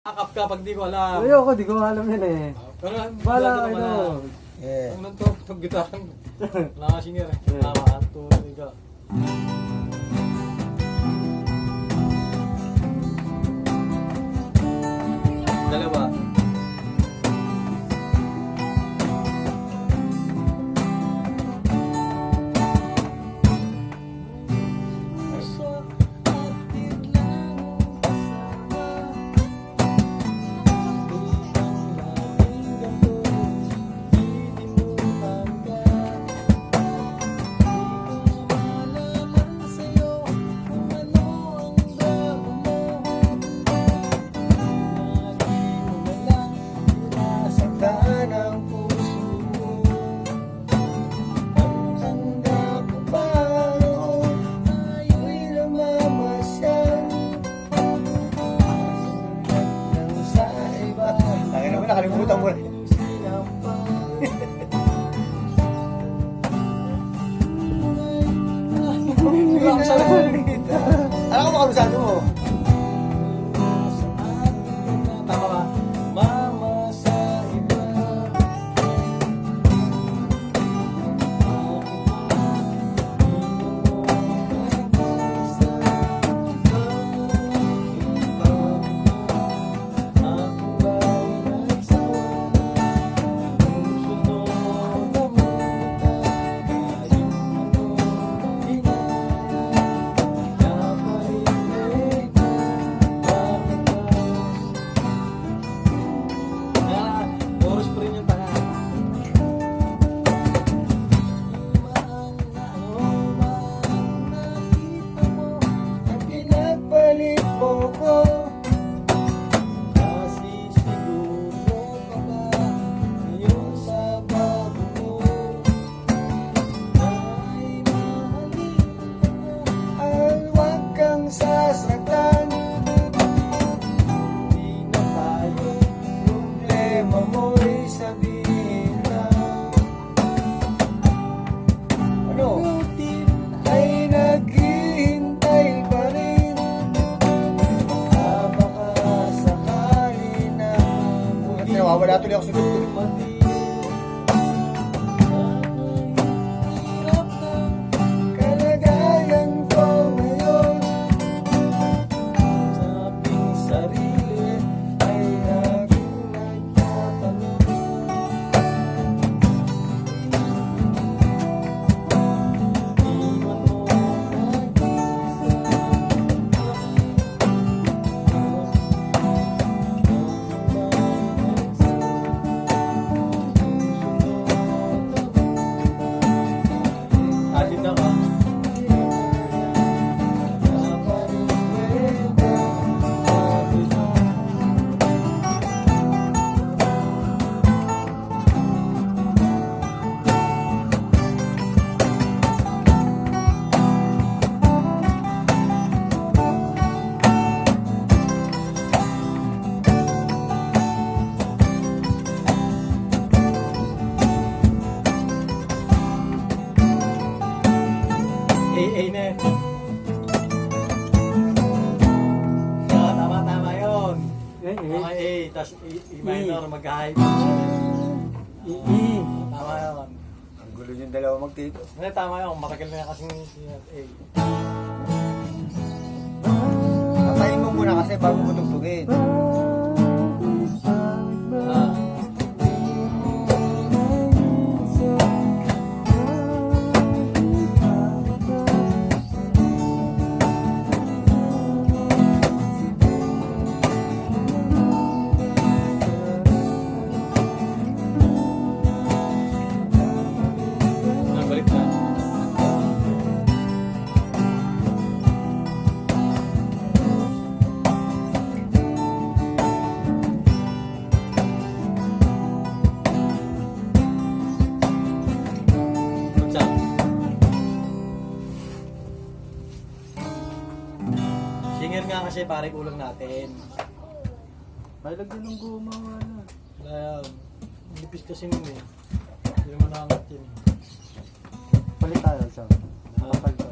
Akap ka pag di ko alam. Ayoko, di ko alam yan eh. Pero Bala ko kayo. alam. Yeah. Ang nanto, itong gitaran. Wala ka singer eh. Yeah. Tama, anto, ika. Dalawa. Saktan ang puso mo. Ang tanda ko pa noon, tayo'y namamasyal. Sunod lang sa iba. Tangin naman, nakalimutan mo rin. Alam ko makarusado mo. Tama ba? Mama sa iba. Oras pa rin yung tanga. Pinagpalit mo ko. Kasi siguro ka ba ngayon sa bago mo ay mahalin mo. Ay, huwag kang sasaktan. Di na tayo Problema mo'y sabihin lang. Ano? Ay naghihintay pa rin. Baka sakali na muli. Nawawala tuloy ako sa dugtog. Kalagayan ko ngayon. sa aking sarili Ay aking nagtatanong. iwan mo Alit na ka. AA na eh. Tama yun. Eh, Tama A, tas E minor, mag-high. Tama yun. Ang gulo yung dalawa magtito. Hindi, tama yun. Matagal na kasi A. Patayin mo muna kasi bago mo tugtugin. Ah. Nabalik na. Buksan. Singer nga kasi pare kulang natin. Balag din ng gumawa na. Dahil, nipis kasi nun eh. Hindi naman nakangat yun eh. Palit tayo sa. Nakapal to.